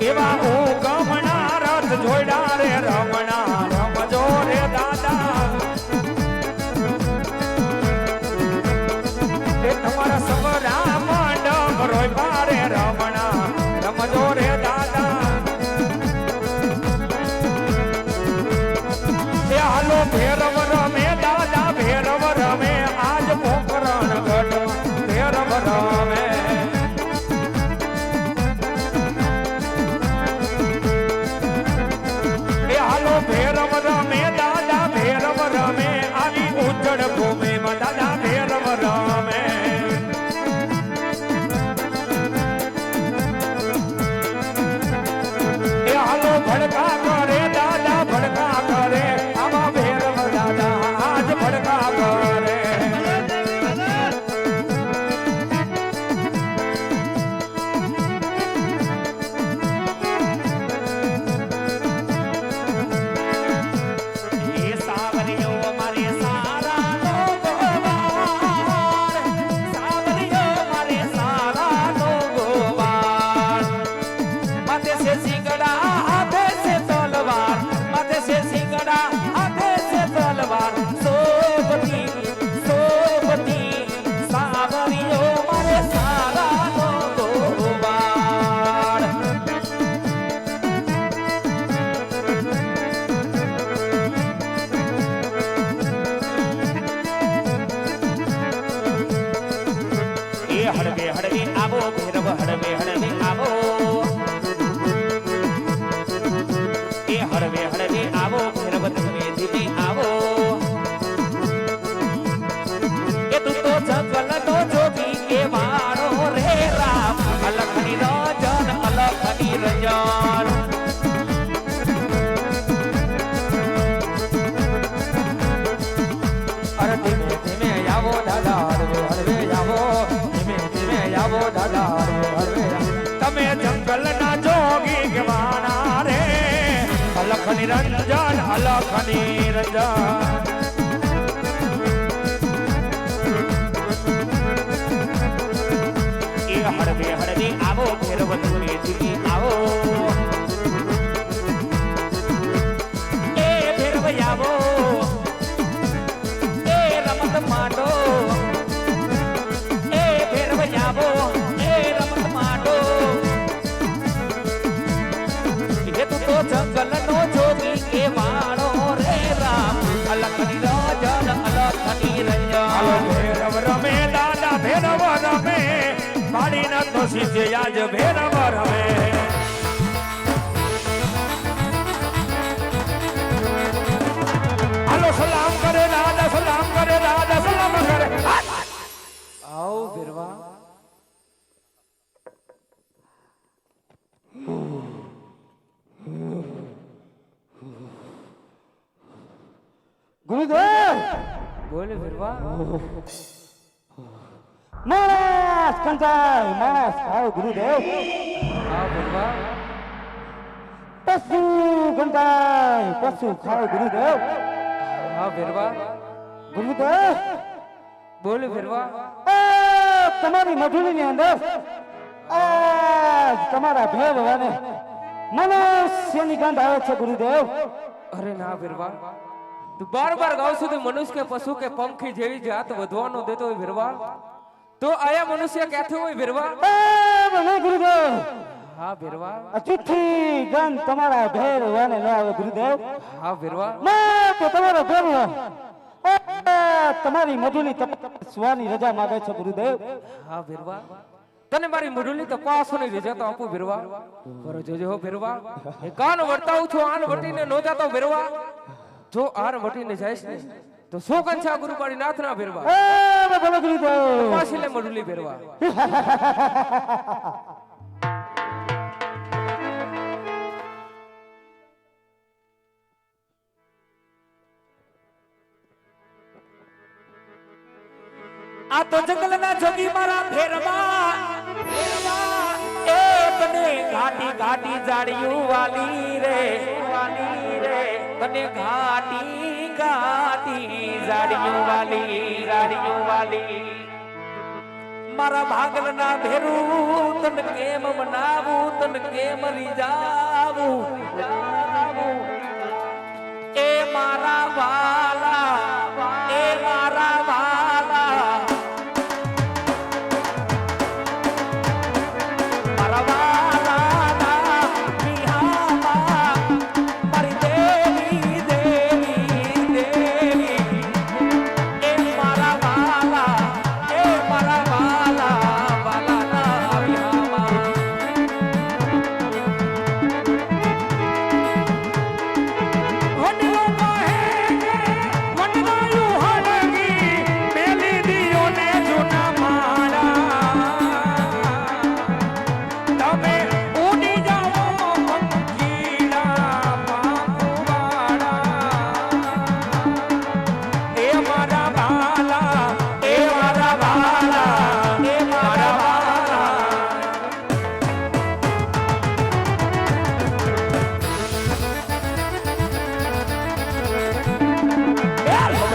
એવા ઉગમણા રથ જોડ્યા રે રમણા રમજો રે દાદા એ તમારા સવરા મંડપ રોય રે રમણા રમજો રે દાદા એ હાલો ભેરવ રમે દાદા ભેરવ રમે આજ પોકરણ ગઢ ભેરવ રમે ભેરવ રમે દાદા ભેરવ રમે આવી ઉજ્જડ ભૂમિમાં દાદા ભેરવ રમે એ હાલો ભડકા કરે દાદા ભડકા કરે આમાં ભેરવ દાદા આજ ભડકા કરે હળવે હળવે આવો ભેરવ હળવે હળવે આવો એ હળવે હળવે આવો ભેરવ તમે ધીમે આવો એ તું તો જંગલનો જોગી કે વાળો રે રામ અલખની રંજન અલખની રંજન અરે ધીમે ધીમે આવો દાદા હળવે હળવે આવો આવો દાદા હળવે તમે જંગલના જોગી ગવાના રે અલખની રંજન અલખની રંજન એ હળવે હળવે આવો ભેરવ તમે ધીમે આવો એ ભેરવ આવો એ રમત માંડો આવો એ રમત માંડો એ તું તો જંગલનો જોગી કે વાળો રે રામ અલખની રંજન અલખની રંજન ભેરવ રમે દાદા ભેરવ રમે માડી ન તો સીધે આજ ભેરવ રમે હાલો સલામ કરે દાદા સલામ કરે દાદા સલામ કરે આવ ભેરવા ગુરુદેવ બોલે ભેરવા માણસ કંટાળ માણસ આવ ગુરુદેવ આવ ભેરવા પશુ કંટાળ પશુ ખાવ ગુરુદેવ આવ ભેરવા ગુરુદેવ બોલે ભેરવા તમારી મધુરીની અંદર આજ તમારા ભેરવાને મનુષ્યની ગંધ આવે છે ગુરુદેવ અરે ના ભેરવા તું બાર બાર ગાવ છું તો મનુષ્ય કે પશુ કે પંખી જેવી જાત વધવાનો દેતો હોય ભેરવા તો આયા મનુષ્ય ક્યાંથી હોય ભેરવા મને ગુરુદેવ હા ભેરવા અચૂઠી ગંધ તમારા ભેરવાને ન આવે ગુરુદેવ હા ભેરવા ના તો તમારો ભેરવો તમારી મધુની તપસ્વાની રજા માંગે છે ગુરુદેવ હા ભેરવા તને મારી મધુની તપાસવાની રજા તો આપું ભેરવા પર જોજે હો ભેરવા એ કાન વર્તાવું છું આન વટીને નો જાતો ભેરવા જો આર વટીને જાઈશ ને તો સો કંછા ગુરુપાડી નાથ ના ભેરવા બોલો ગુરુદેવ પાછી લે મડુલી ભેરવા આ તો જંગલના જોગી મારા ભેરવા એ તને ઘાટી ઘાટી જાડિયું વાલી રે તને ઘાટી ઘાટી જાડિયું વાલી મારા ભાગલના ભેરું તન કેમ મનાવું તન કેમ રીજાવું એ મારા વાલા એ મારા વાલા મારા વાલા ના વિહામાં મારી દેવી દેવી દેવી એ મારા વાલા વાલા ના વિહામાં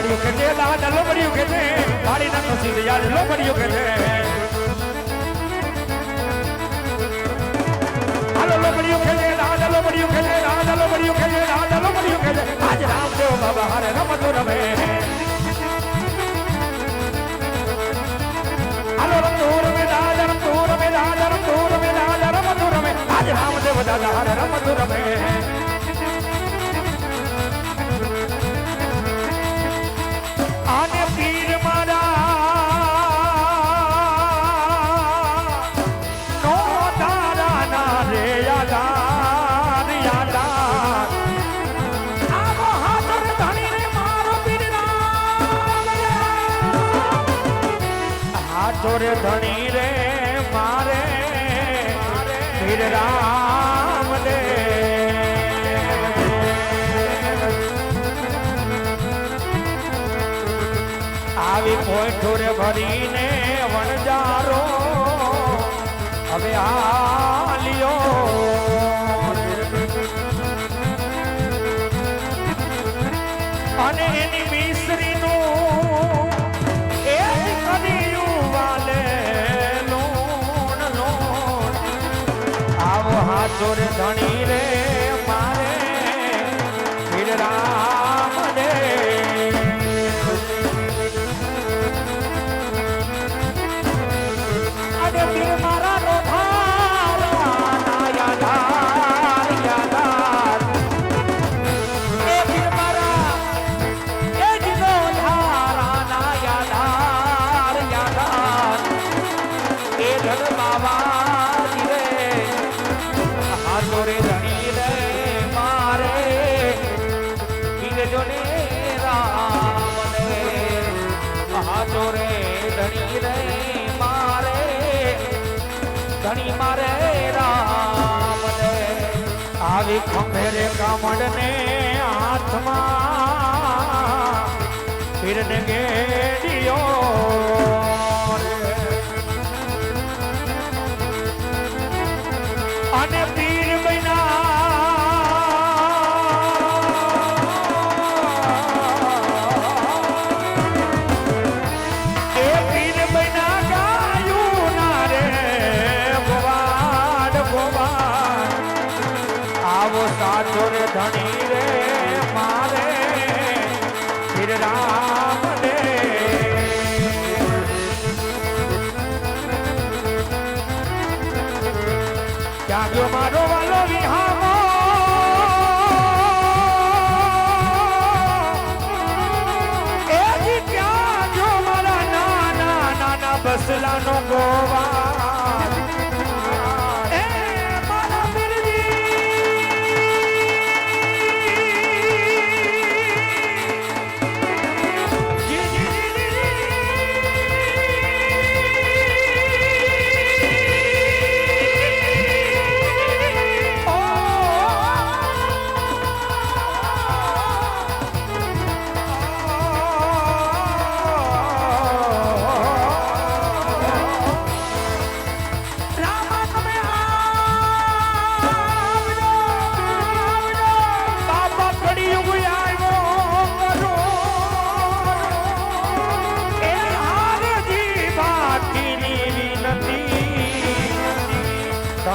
Lo que ચોરે ધણી રે મારે પીર રામ દે આવી કોઈ ઠોરે ભરીને વણજારો હવે આલિયો અને એની મિશ્રીનું એ કદીયું વાલે લોણ લોણ આવો હાથો રે ધણી રે મારે પીર રામ દે અરે પીર મારા નો ધારા ના યાદાર યાદાર એ પીર મારા એ જીનો ધારા ના યાદાર યાદાર એ ધન બાબા રે હાથો રે ધણી રે મારે પીર જોને રામ દે હાથો રે ધણી રે મારે ધણી મારે રામ દે આવી ખંભે રે કામડ ને હાથમાં પીર ને ગેડિયો અને પીર એ પીર બના ગાયું ના રે ભગવાન ભગવાન આવો સાચો રે ધણી રે મારે પીર રામ દે ક્યાં ગયો મારો વાલો વિહામો એ જી ક્યાં ગયો મારા નાના નાના બસલાનો ગોવા એ મારા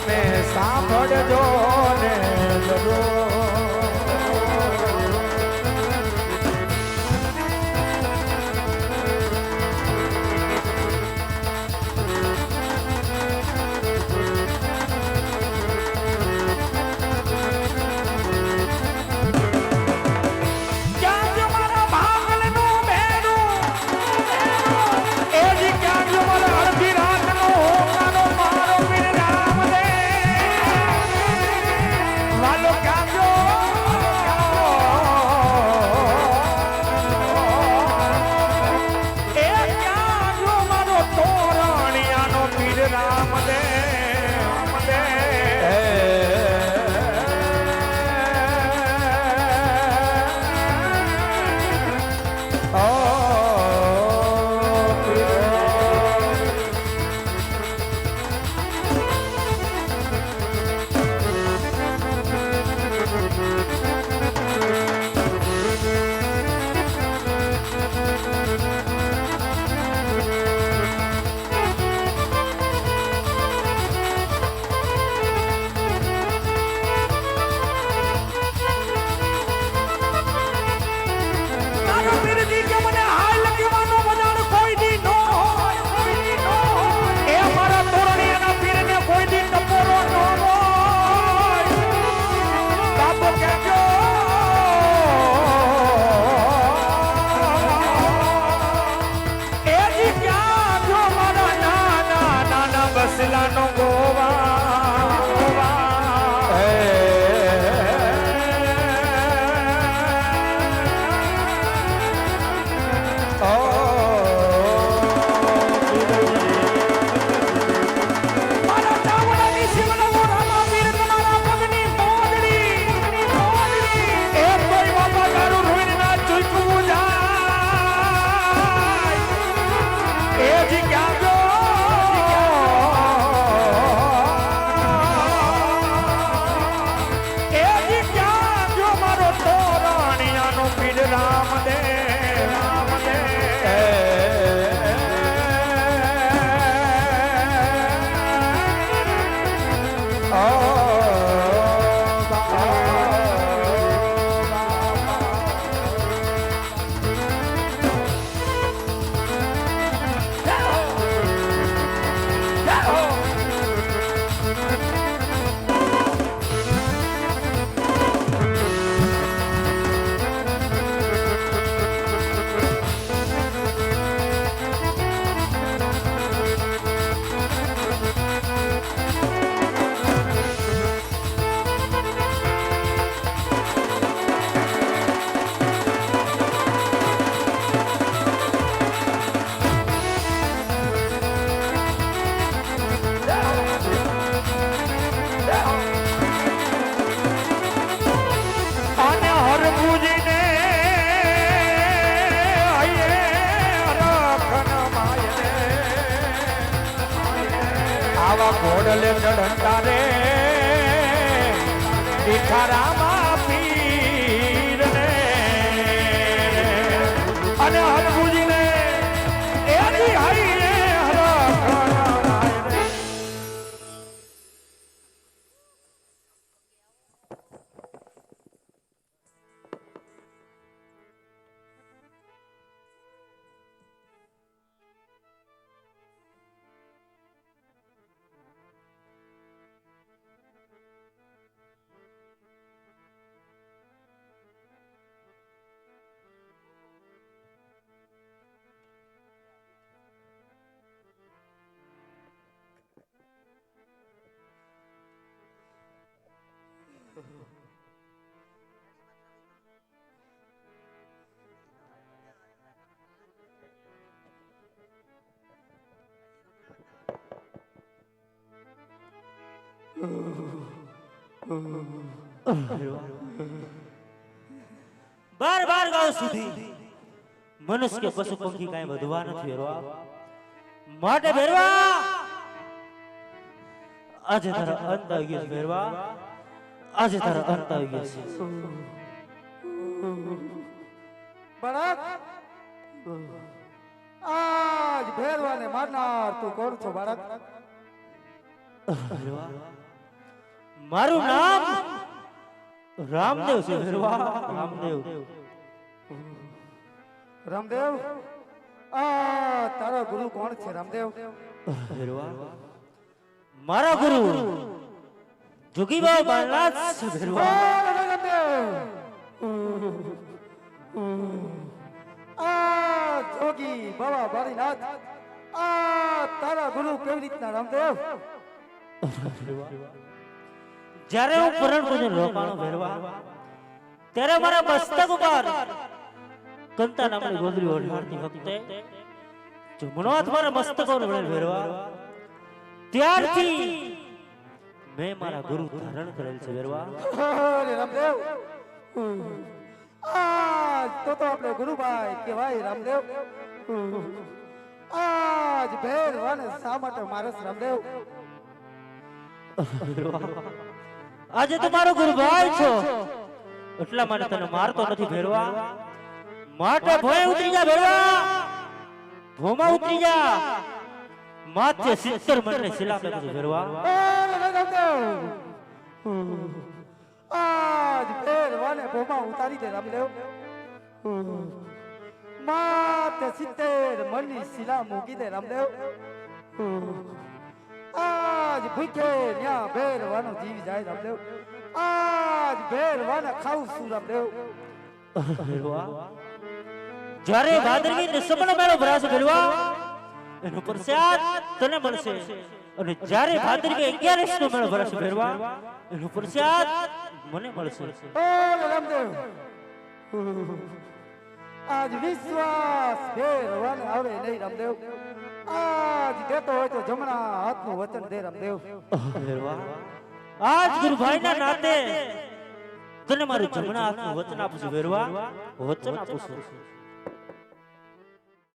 તમે સાંભળજો ને જજો. બસલાનો ગોવા મારા ચાવડાની શિવનો રામા વીર તમારા પગની મોજડી એ કોઈ બાબા તારું રોઈને ના ચૂકવું જાય એ જી ક્યાં ગયો ઘોડલે ચઢતા રે ભિખારામાં પીર ને અને હરભુજીને એની હાઈ રે બાર બાર ગાઉ સુધી મનુષ્ય કે પશુ પંખી કાંઈ વધવા નથી ભેરવા માટે ભેરવા આજે તારા અંત આવી ગયો છે ભેરવા આજે તારા અંત આવી ગયો છે બળદ આજ ભેરવાને મારનાર તું કોણ છો બળદ ભેરવા મારું નામ રામદેવ છે ભેરવા, રામદેવ. રામદેવ આ તારો ગુરુ કોણ છે રામદેવ? ભેરવા મારા ગુરુ જોગીબા બાલનાથ છે ભેરવા. આ જોગી બાબા બાળીનાથ આ તારા ગુરુ કેવી રીતના રામદેવ? જ્યારે હું પરણ પૂજન રોકાણો ભેરવા ત્યારે મારા મસ્તક ઉપર કંતા નામની ગોદડી ઓઢાડતી વખતે જમણો હાથ મારા મસ્તક ઉપર વળેલ ભેરવા. ત્યારથી મેં મારા ગુરુ ધારણ કરેલ છે ભેરવા. અરે રામદેવ આજ તો આપણે ગુરુભાઈ કહેવાય રામદેવ. આજ ભેરવાને શા માટે મારસ રામદેવ? આજે તો મારો ગુરુભાઈ છો એટલા માટે તને મારતો નથી ભેરવા. માટે ભોય ઉતરી જા ભેરવા, ભોમાં ઉતરી જા. માથે 70 મણને શિલા મેં ભેરવા. આજ ભેરવાને ભોમાં ઉતારી દે રામદેવ. માથે 70 મણની શિલા મૂકી દે રામદેવ. આજ ભૂખે ન્યા ભેરવાનો જીવ જાય રામદેવ. આજ ભેરવાને ખાવું છું રામદેવ. ભેરવા જ્યારે ભાદરવી દસમનો મેળો ભરાશે ભેરવા એનો પ્રસાદ તને મળશે. અને જ્યારે ભાદરવી 11 નો મેળો ભરાશે ભેરવા એનો પ્રસાદ મને મળશે. ઓ રામદેવ આજ વિશ્વાસ ભેરવાને આવે નહીં રામદેવ. આજ દેતો હોય તો જમણા હાથનું વચન દે રામદેવ. ભેરવા આજ ગુરુભાઈના નાતે તને મારું જમણા હાથનું વચન આપું છું ભેરવા, વચન આપું છું.